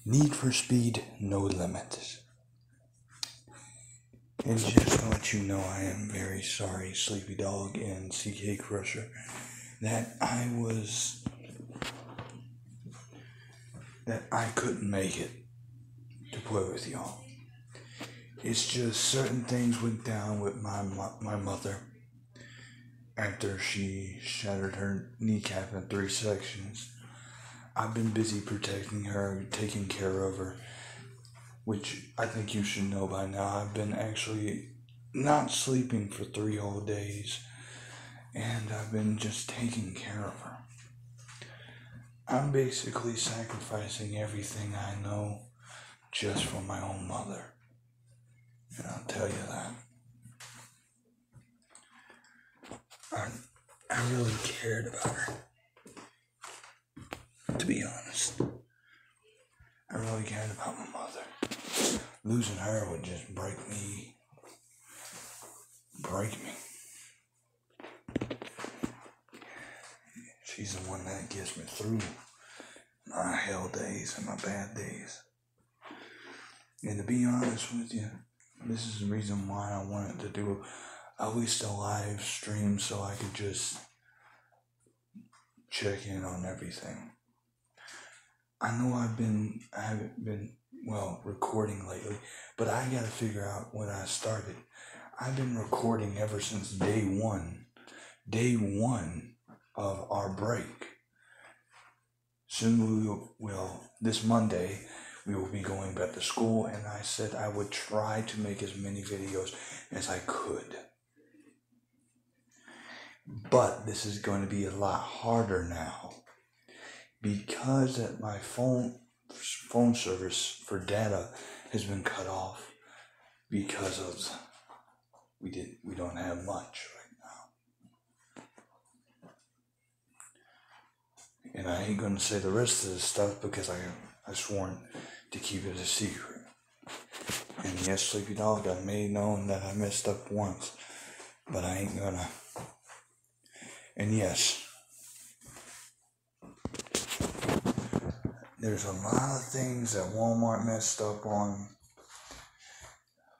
Need for Speed No Limit. And just to let you know, I am very sorry, Sleepy Dog and CK Crusher, that I couldn't make it to play with y'all. It's just certain things went down with my mother after she shattered her kneecap in 3 sections. I've been busy protecting her, taking care of her, which I think you should know by now. I've been actually not sleeping for 3 whole days, and I've been just taking care of her. I'm basically sacrificing everything I know just for my own mother. And I'll tell you that. I really cared about her. To be honest, I really cared about my mother. Losing her would just break me. She's the one that gets me through my hell days and my bad days. And to be honest with you, this is the reason why I wanted to do at least a live stream so I could just check in on everything. I know I haven't been recording lately, but I gotta figure out when I started. I've been recording ever since day one of our break. Soon this Monday, we will be going back to school, and I said I would try to make as many videos as I could. But this is going to be a lot harder now because my phone service for data has been cut off because of we don't have much right now. And I ain't gonna say the rest of this stuff because I sworn to keep it a secret. And yes, Sleepy Dog, I made known that I messed up once, but I ain't gonna. And yes, there's a lot of things that Walmart messed up on,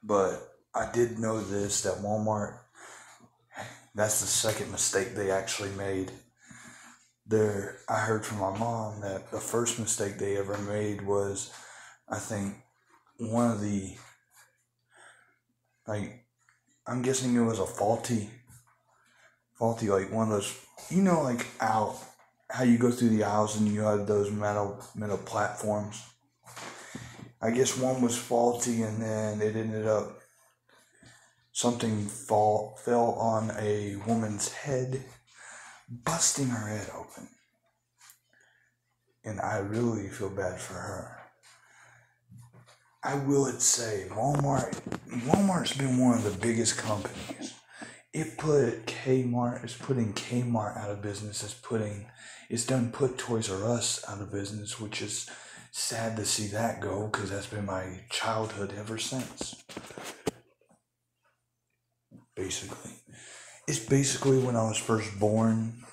but I did know this, that Walmart, that's the second mistake they actually made. I heard from my mom that the first mistake they ever made was, I think, one of the, I'm guessing it was a faulty, like one of those, how you go through the aisles and you have those metal platforms. I guess one was faulty, and then it ended up something fell on a woman's head, busting her head open. And I really feel bad for her. I will say, Walmart's been one of the biggest companies. It's putting Kmart out of business. It's put Toys R Us out of business, which is sad to see that go because that's been my childhood ever since. It's basically when I was first born.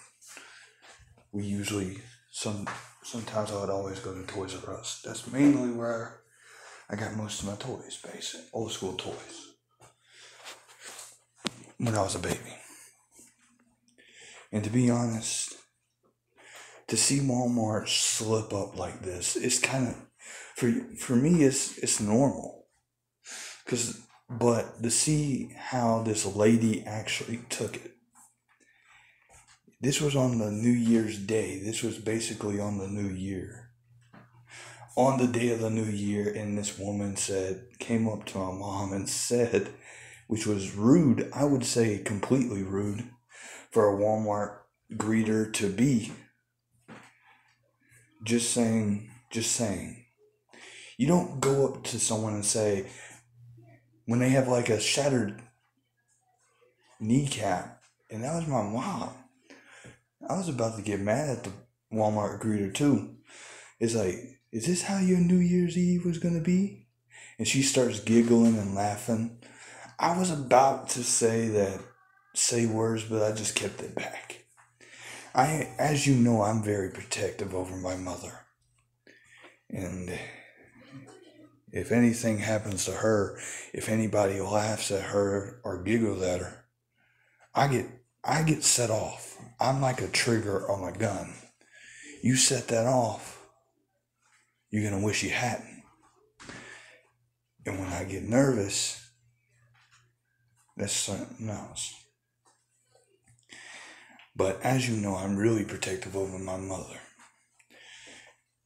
We usually, sometimes I would always go to Toys R Us. That's mainly where I got most of my toys, old school toys, when I was a baby. And to be honest, to see Walmart slip up like this, it's kind of, for me, it's normal. But to see how this lady actually took it. This was on the New Year's Day. This was basically on the New Year. On the day of the New Year, and this woman came up to my mom and said, which was rude, I would say completely rude, for a Walmart greeter to be. Just saying. You don't go up to someone and say, when they have like a shattered kneecap, and that was my mom. I was about to get mad at the Walmart greeter too. It's like, is this how your New Year's Eve was going to be? And she starts giggling and laughing. I was about to say words, but I just kept it back. As you know, I'm very protective over my mother. And If anything happens to her, if anybody laughs at her or giggles at her, I get set off. I'm like a trigger on a gun. You set that off, you're gonna wish you hadn't. And when I get nervous, that's something else. But as you know, I'm really protective over my mother.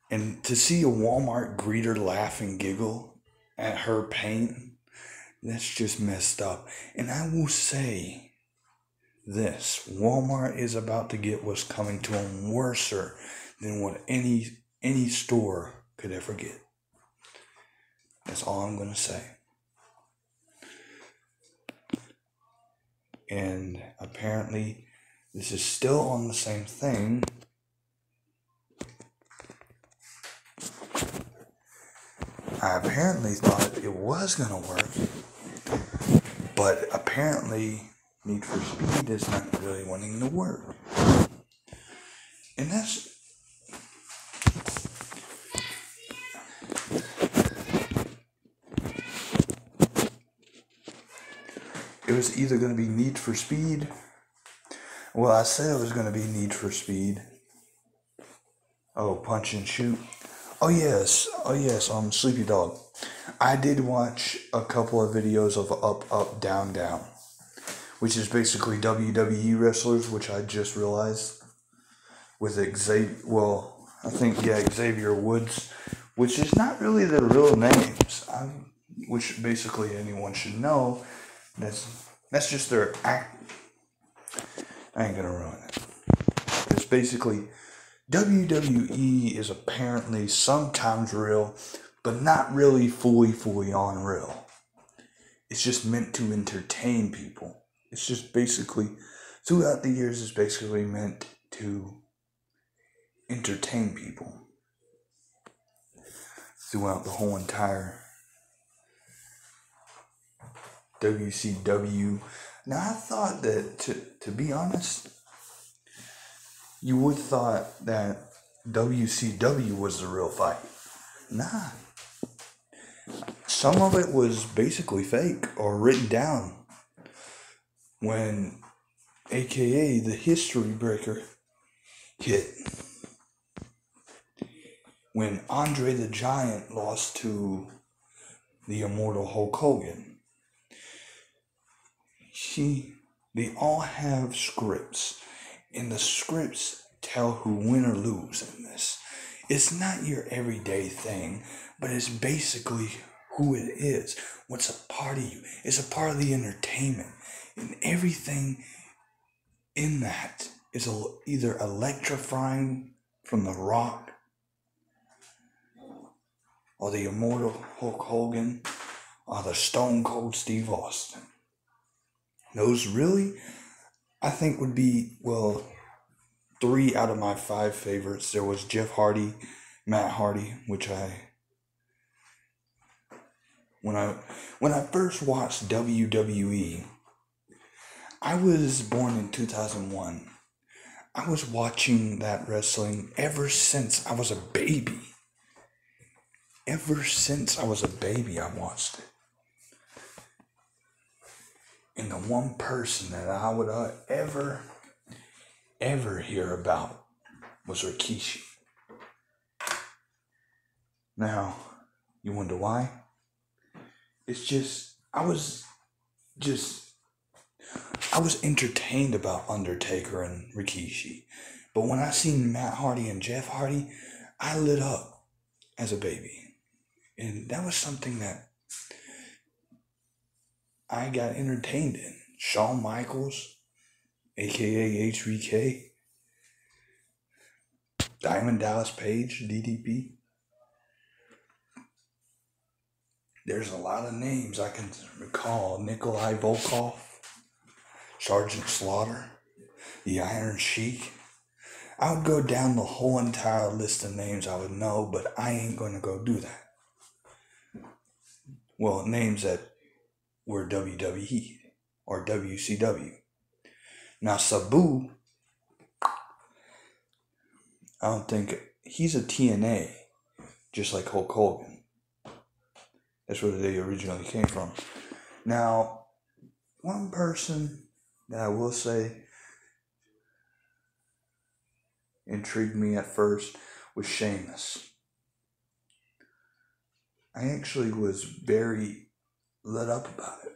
And to see a Walmart greeter laugh and giggle at her pain, that's just messed up. And I will say this, Walmart is about to get what's coming to them worser than what any store could ever get. That's all I'm going to say. And apparently, this is still on the same thing. I apparently thought it was going to work, but apparently Need for Speed is not really wanting to work. And that's... It was either going to be Need for Speed. Well, I said it was going to be Need for Speed. Oh, Punch and Shoot. Oh yes, Sleepy Dog. I did watch a couple of videos of Up, Up, Down, Down, which is basically WWE wrestlers, which I just realized with Xavier Woods, which is not really their real names, which basically anyone should know. That's just their act. I ain't gonna ruin it. It's basically WWE is apparently sometimes real, but not really fully on real. It's just meant to entertain people. It's just basically, throughout the years, it's basically meant to entertain people. Throughout the whole entire WCW. Now, I thought that, to be honest, you would thought that WCW was the real fight. Nah. Some of it was basically fake or written down when AKA the History Breaker hit. When Andre the Giant lost to the immortal Hulk Hogan. They all have scripts. And the scripts tell who win or lose in this. It's not your everyday thing, but it's basically who it is. What's a part of you? It's a part of the entertainment. And everything in that is either electrifying from The Rock or the immortal Hulk Hogan or the Stone Cold Steve Austin. Those really, I think, would be, 3 out of my 5 favorites. There was Jeff Hardy, Matt Hardy, which when I first watched WWE, I was born in 2001. I was watching that wrestling ever since I was a baby. Ever since I was a baby, I watched it. And the one person that I would ever hear about was Rikishi. Now, you wonder why? It's just, I was entertained about Undertaker and Rikishi. But when I seen Matt Hardy and Jeff Hardy, I lit up as a baby. And that was something that I got entertained in. Shawn Michaels, aka HBK, Diamond Dallas Page, DDP. There's a lot of names I can recall. Nikolai Volkov, Sergeant Slaughter, the Iron Sheik. I would go down the whole entire list of names I would know, but I ain't going to go do that. Well, names that were WWE or WCW. Now, Sabu, I don't think, he's a TNA, just like Hulk Hogan. That's where they originally came from. Now, one person that I will say intrigued me at first was Sheamus. I actually was very lit up about it.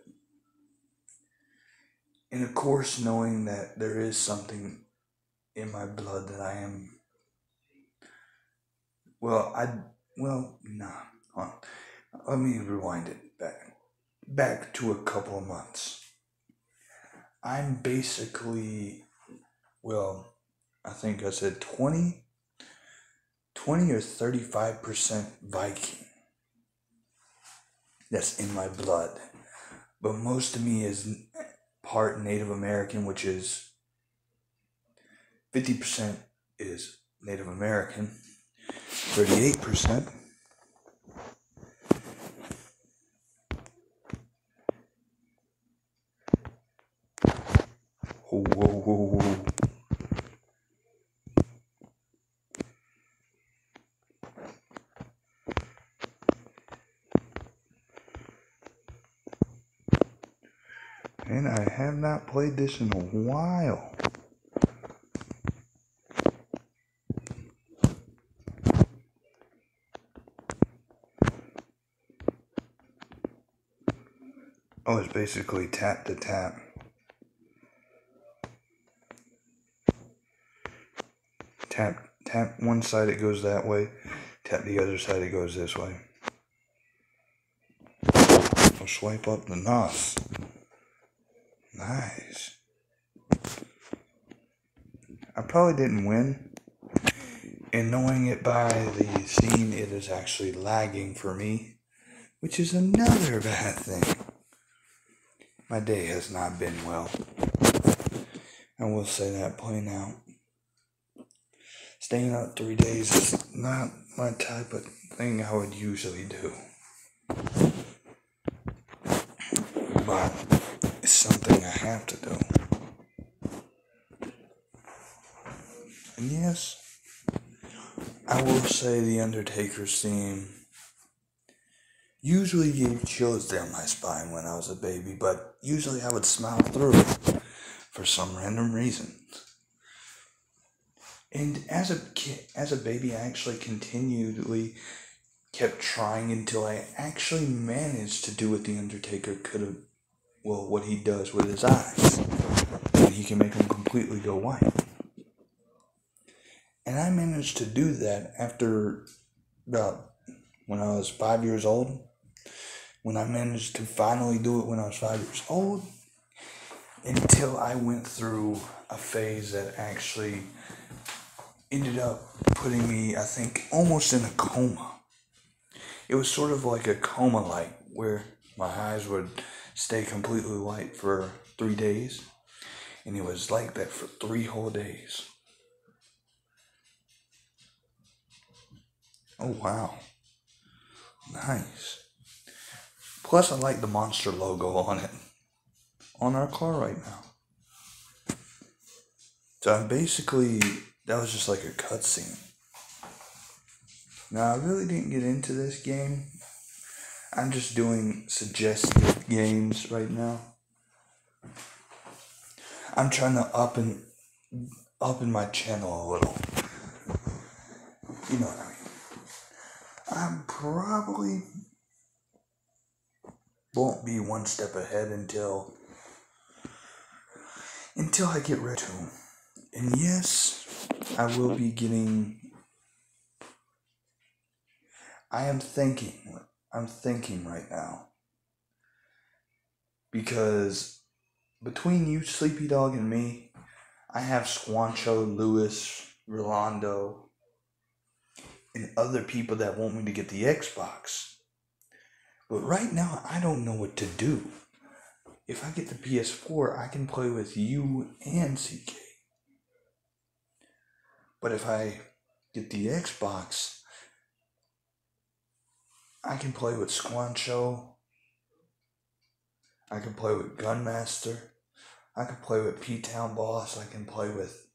And of course, knowing that there is something in my blood that I am, nah, hold on. Let me rewind it back to a couple of months. I'm basically, I think I said 20 or 35% Viking. That's in my blood. But most of me is part Native American, which is 50% is Native American, 38%. Whoa. And I have not played this in a while. Oh, it's basically tap to tap. Tap one side, it goes that way. Tap the other side, it goes this way. I'll swipe up the NOS. Nice. I probably didn't win. And knowing it by the scene, it is actually lagging for me, which is another bad thing. My day has not been well. I will say that plain out. Staying up 3 days is not my type of thing I would usually do. But it's something I have to do. And yes, I will say the Undertaker's theme usually gave chills down my spine when I was a baby, but usually I would smile through it for some random reason. And as a baby, I actually continually kept trying until I actually managed to do what the Undertaker could have, what he does with his eyes. And he can make them completely go white. And I managed to do that after about when I was 5 years old. When I managed to finally do it when I was 5 years old, until I went through a phase that actually ended up putting me, I think, almost in a coma. It was sort of like a coma-like, where my eyes would stay completely white for 3 days, and it was like that for 3 whole days. Oh, wow. Nice. Plus, I like the monster logo on it. On our car right now. So that was just like a cutscene. Now, I really didn't get into this game. I'm just doing suggested games right now. I'm trying to up in my channel a little. You know what I mean? I probably won't be one step ahead until I get ready to. And yes, I will be getting. I'm thinking right now. Because between you, Sleepy Dog, and me, I have Squancho, Lewis, Rolando, and other people that want me to get the Xbox. But right now, I don't know what to do. If I get the PS4, I can play with you and CK. But if I get the Xbox, I can play with Squancho. I can play with Gunmaster. I can play with P-Town Boss. I can play with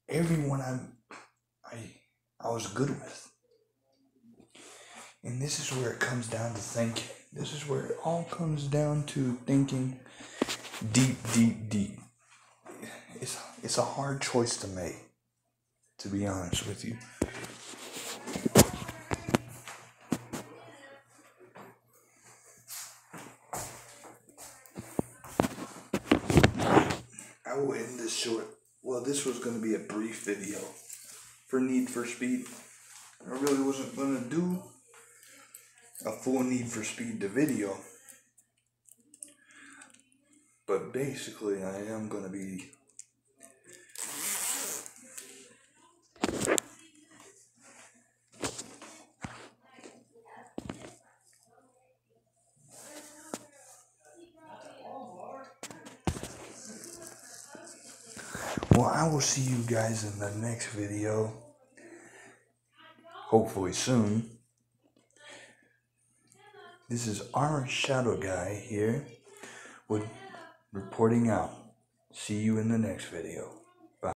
everyone I was good with. And this is where it comes down to thinking. This is where it all comes down to thinking deep, deep, deep. It's a hard choice to make, to be honest with you. I will end this short. Well, this was going to be a brief video for Need for Speed. I really wasn't going to do a full Need for Speed the video. But basically, I am going to be well, I will see you guys in the next video. Hopefully soon. This is Orange Shadow Guy here with reporting out. See you in the next video.